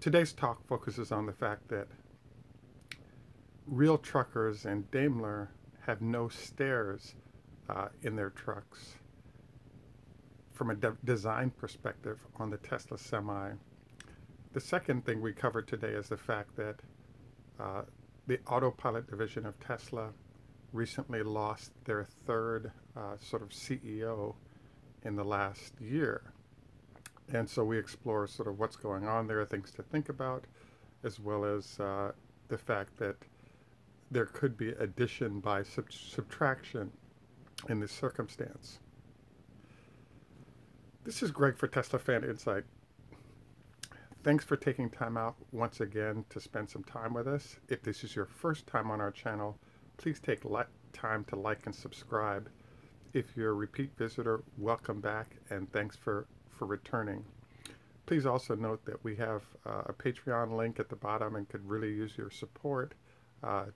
Today's talk focuses on the fact that real truckers and Daimler have no stairs in their trucks. From a design perspective on the Tesla Semi. The second thing we covered today is the fact that the autopilot division of Tesla recently lost their third sort of CEO in the last year. And so we explore sort of what's going on there, things to think about, as well as the fact that there could be addition by subtraction in this circumstance. This is Greg for Tesla Fan Insight. Thanks for taking time out once again to spend some time with us. If this is your first time on our channel, please take time to like and subscribe. If you're a repeat visitor, welcome back and thanks for returning. Please also note that we have a Patreon link at the bottom and could really use your support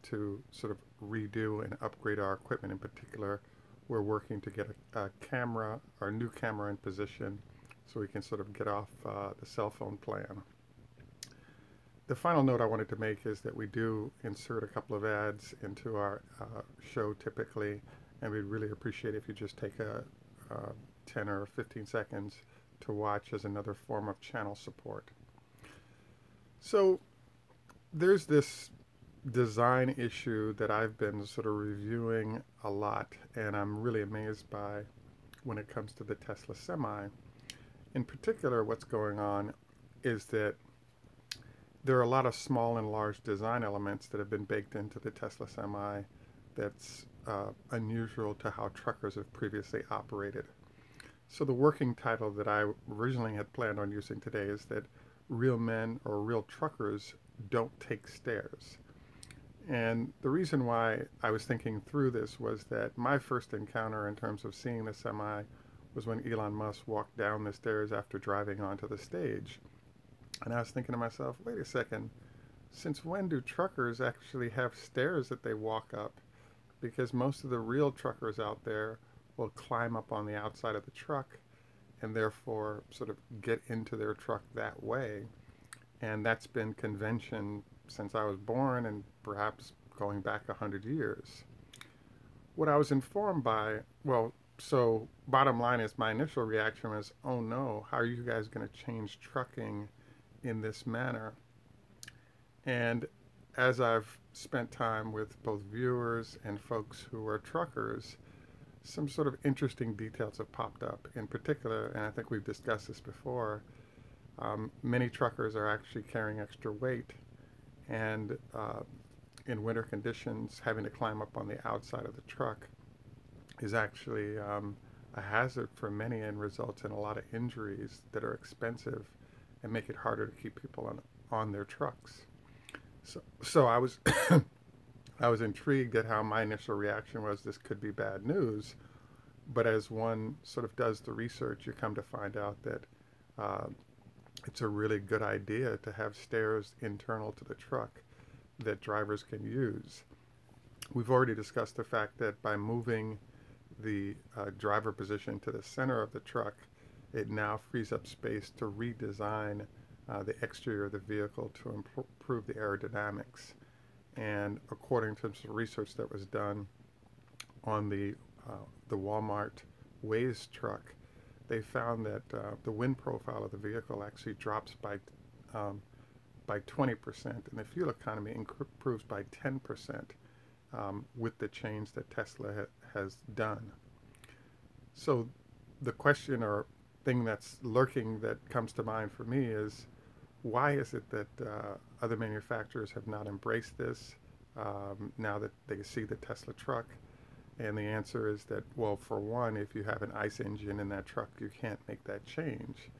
to sort of redo and upgrade our equipment. In particular, we're working to get a camera, our new camera, in position so we can sort of get off the cell phone plan. The final note I wanted to make is that we do insert a couple of ads into our show typically, and we'd really appreciate if you just take a 10 or 15 seconds to watch as another form of channel support. So there's this design issue that I've been sort of reviewing a lot, and I'm really amazed by when it comes to the Tesla Semi. In particular, what's going on is that there are a lot of small and large design elements that have been baked into the Tesla Semi that's unusual to how truckers have previously operated. So the working title that I originally had planned on using today is that real men or real truckers don't take stairs. And the reason why I was thinking through this was that my first encounter in terms of seeing the Semi was when Elon Musk walked down the stairs after driving onto the stage. And I was thinking to myself, wait a second, since when do truckers actually have stairs that they walk up? Because most of the real truckers out there will climb up on the outside of the truck and therefore sort of get into their truck that way. And that's been convention since I was born and perhaps going back 100 years. What I was informed by, so bottom line is my initial reaction was, oh no, how are you guys going to change trucking in this manner? And as I've spent time with both viewers and folks who are truckers, some sort of interesting details have popped up. In particular, and I think we've discussed this before, many truckers are actually carrying extra weight, and in winter conditions, having to climb up on the outside of the truck is actually a hazard for many and results in a lot of injuries that are expensive and make it harder to keep people on their trucks. So I was I was intrigued at how my initial reaction was this could be bad news, but as one sort of does the research, you come to find out that it's a really good idea to have stairs internal to the truck that drivers can use. We've already discussed the fact that by moving the driver position to the center of the truck, it now frees up space to redesign the exterior of the vehicle to improve the aerodynamics. And according to some research that was done on the Walmart Waze truck, they found that the wind profile of the vehicle actually drops by 20%, and the fuel economy improves by 10% with the change that Tesla has done. So the question or thing that's lurking that comes to mind for me is, why is it that other manufacturers have not embraced this now that they see the Tesla truck? And the answer is that, well, for one, if you have an ICE engine in that truck, you can't make that change.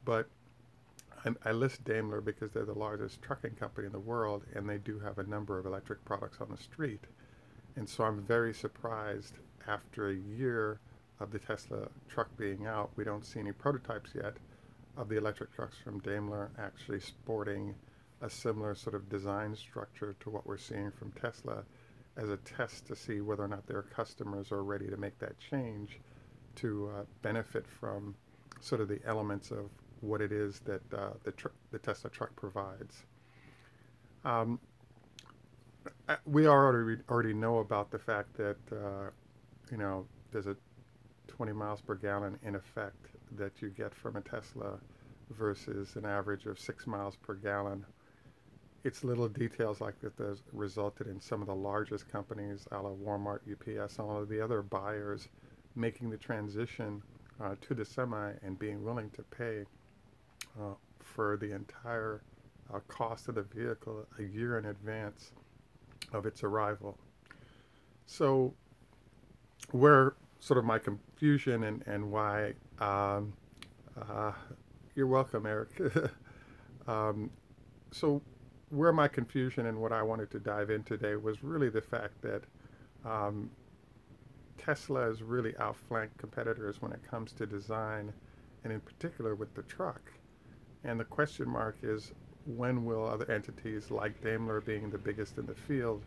But I list Daimler because they're the largest trucking company in the world, and they do have a number of electric products on the street. And so I'm very surprised after a year of the Tesla truck being out, we don't see any prototypes yet of the electric trucks from Daimler actually sporting a similar sort of design structure to what we're seeing from Tesla, as a test to see whether or not their customers are ready to make that change to benefit from sort of the elements of what it is that the Tesla truck provides. Um, we already know about the fact that there's a 20 miles per gallon in effect that you get from a Tesla versus an average of 6 miles per gallon. It's little details like that that resulted in some of the largest companies, a la Walmart, UPS, all of the other buyers, making the transition to the semi and being willing to pay for the entire cost of the vehicle a year in advance of its arrival. So where sort of my confusion and why you're welcome, Eric. So where my confusion and what I wanted to dive in today was really the fact that Tesla has really outflanked competitors when it comes to design, and in particular with the truck. And the question mark is, when will other entities like Daimler, being the biggest in the field,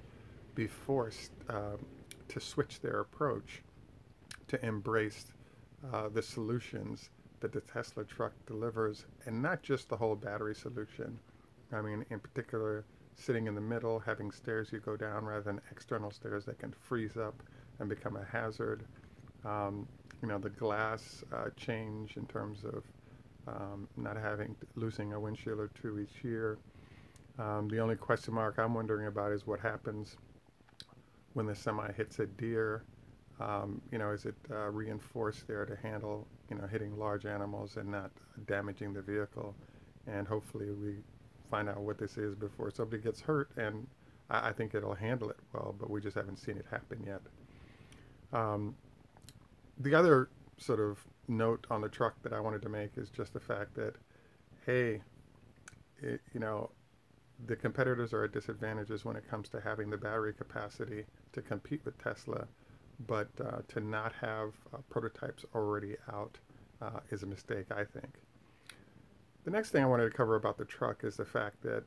be forced to switch their approach to embrace the solutions that the Tesla truck delivers, and not just the whole battery solution. I mean, in particular, sitting in the middle, having stairs you go down rather than external stairs that can freeze up and become a hazard. The glass change in terms of not losing a windshield or two each year. The only question mark I'm wondering about is what happens when the semi hits a deer. Is it reinforced there to handle, hitting large animals and not damaging the vehicle? And hopefully we find out what this is before somebody gets hurt, and I think it'll handle it well, but we just haven't seen it happen yet. The other sort of note on the truck that I wanted to make is just the fact that, hey, the competitors are at disadvantages when it comes to having the battery capacity to compete with Tesla, but to not have prototypes already out is a mistake, I think. The next thing I wanted to cover about the truck is the fact that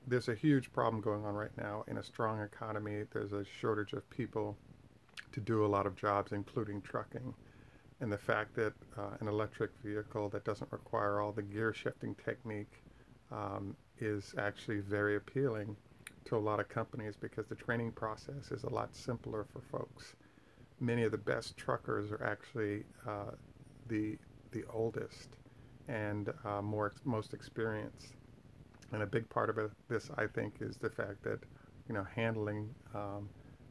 there's a huge problem going on right now. In a strong economy, there's a shortage of people to do a lot of jobs, including trucking. And the fact that an electric vehicle that doesn't require all the gear shifting technique is actually very appealing to a lot of companies, because the training process is a lot simpler for folks. Many of the best truckers are actually the oldest and most experienced. And a big part of this, I think, is the fact that handling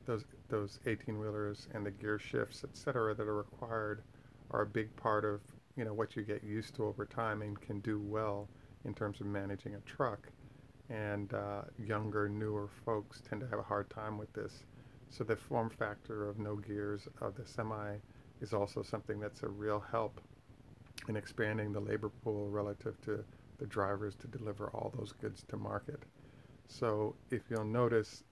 those 18-wheelers and the gear shifts, etc., that are required are a big part of what you get used to over time and can do well in terms of managing a truck. And younger, newer folks tend to have a hard time with this. So the form factor of no gears of the semi is also something that's a real help in expanding the labor pool relative to the drivers to deliver all those goods to market. So if you'll notice,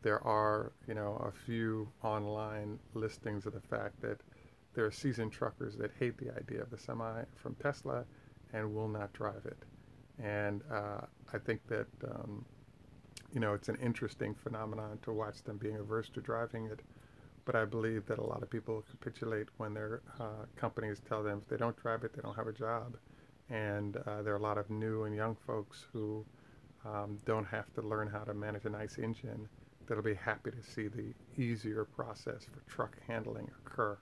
there are a few online listings of the fact that there are seasoned truckers that hate the idea of the semi from Tesla and will not drive it. And I think that it's an interesting phenomenon to watch them being averse to driving it. But I believe that a lot of people capitulate when their companies tell them if they don't drive it, they don't have a job. And there are a lot of new and young folks who don't have to learn how to manage a nice engine that'll be happy to see the easier process for truck handling occur.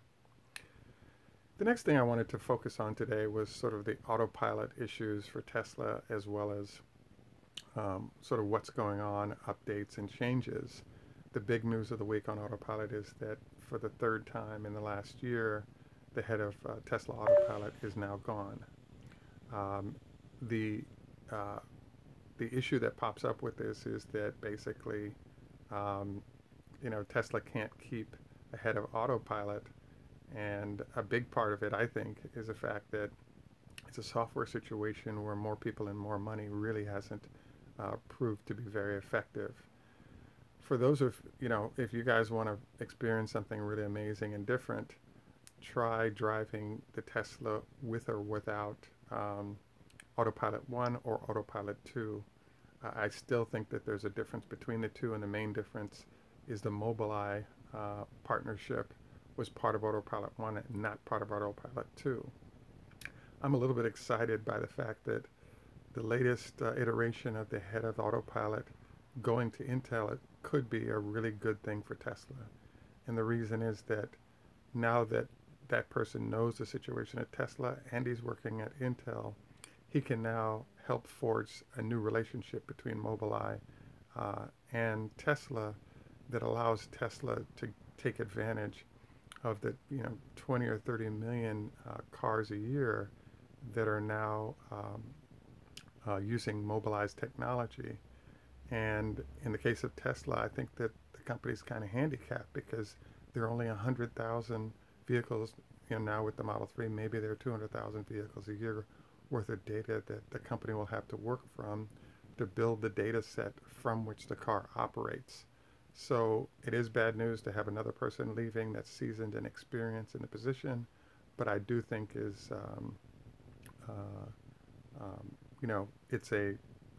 The next thing I wanted to focus on today was sort of the autopilot issues for Tesla, as well as sort of what's going on, updates and changes. The big news of the week on autopilot is that for the third time in the last year, the head of Tesla Autopilot is now gone. The issue that pops up with this is that basically, Tesla can't keep ahead of autopilot. And a big part of it, I think, is the fact that it's a software situation where more people and more money really hasn't proved to be very effective. For those of, if you guys want to experience something really amazing and different, try driving the Tesla with or without Autopilot 1 or Autopilot 2. I still think that there's a difference between the two, and the main difference is the Mobileye partnership was part of Autopilot 1 and not part of Autopilot 2. I'm a little bit excited by the fact that the latest iteration of the head of autopilot going to Intel, it could be a really good thing for Tesla. And the reason is that now that that person knows the situation at Tesla and he's working at Intel, he can now help forge a new relationship between Mobileye and Tesla that allows Tesla to take advantage of the 20 or 30 million cars a year that are now using Mobileye's technology. And in the case of Tesla, I think that the company's kind of handicapped because there are only 100,000 vehicles, now with the Model 3. Maybe there are 200,000 vehicles a year worth of data that the company will have to work from to build the data set from which the car operates. So it is bad news to have another person leaving that's seasoned and experienced in the position, but I do think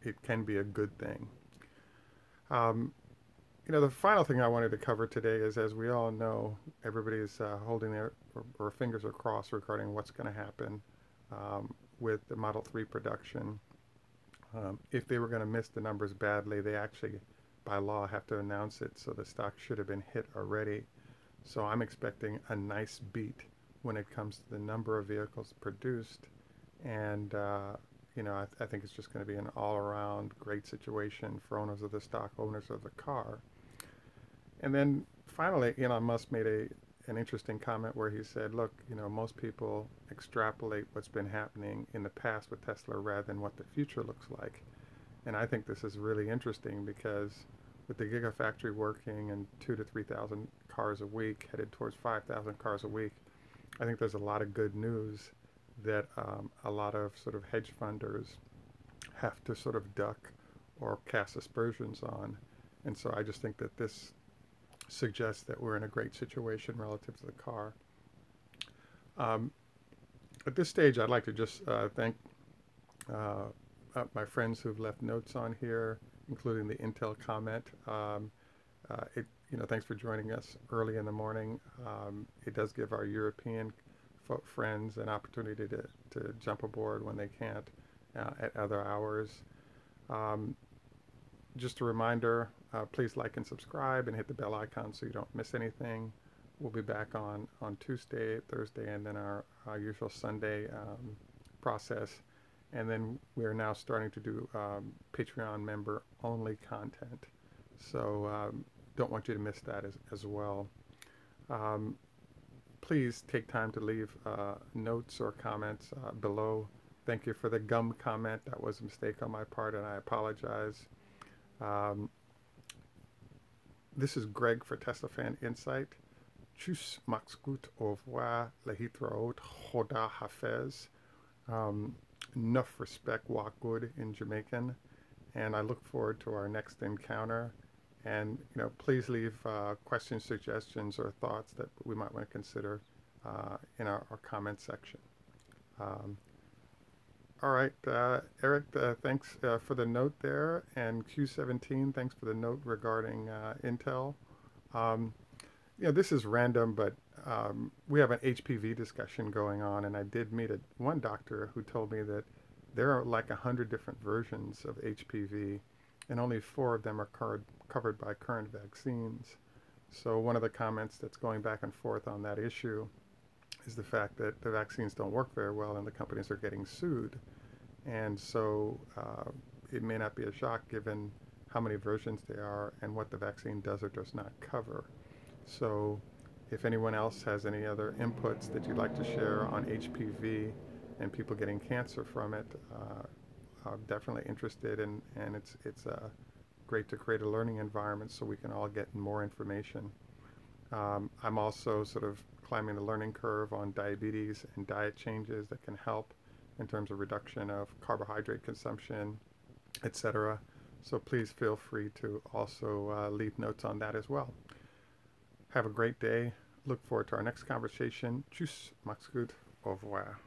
it can be a good thing. The final thing I wanted to cover today is, as we all know, everybody's holding their fingers are crossed regarding what's going to happen with the Model 3 production. If they were going to miss the numbers badly, they actually, by law, have to announce it, so the stock should have been hit already. So I'm expecting a nice beat when it comes to the number of vehicles produced, and I think it's just going to be an all-around great situation for owners of the stock, owners of the car. And then finally, Elon Musk made an interesting comment where he said, look, most people extrapolate what's been happening in the past with Tesla rather than what the future looks like. And I think this is really interesting because with the Gigafactory working and 2,000 to 3,000 cars a week, headed towards 5,000 cars a week, I think there's a lot of good news that a lot of sort of hedge funders have to sort of duck or cast aspersions on. And so I just think that this suggests that we're in a great situation relative to the car. At this stage, I'd like to just thank my friends who've left notes on here, including the Intel comment. Thanks for joining us early in the morning. It does give our European friends an opportunity to jump aboard when they can't at other hours. Just a reminder, please like and subscribe and hit the bell icon so you don't miss anything. We'll be back on Tuesday, Thursday, and then our usual Sunday process. And then we're now starting to do Patreon member-only content. So don't want you to miss that as well. Please take time to leave notes or comments below. Thank you for the gum comment. That was a mistake on my part, and I apologize. This is Greg for Tesla Fan Insight. Tschüss, macht's gut, au revoir, lehitraot, choda hafez. Enough respect, walk good in Jamaican. And I look forward to our next encounter. And, please leave questions, suggestions, or thoughts that we might want to consider in our comment section. All right, Eric, thanks for the note there. And Q17, thanks for the note regarding Intel. This is random, but we have an HPV discussion going on, and I did meet one doctor who told me that there are like 100 different versions of HPV, and only 4 of them are covered by current vaccines. So one of the comments that's going back and forth on that issue is the fact that the vaccines don't work very well and the companies are getting sued. And so it may not be a shock given how many versions there are and what the vaccine does or does not cover. So if anyone else has any other inputs that you'd like to share on HPV and people getting cancer from it, I'm definitely interested, and it's great to create a learning environment so we can all get more information. I'm also sort of climbing the learning curve on diabetes and diet changes that can help in terms of reduction of carbohydrate consumption, etc. So please feel free to also leave notes on that as well. Have a great day. Look forward to our next conversation. Tschüss, macht's gut, au revoir.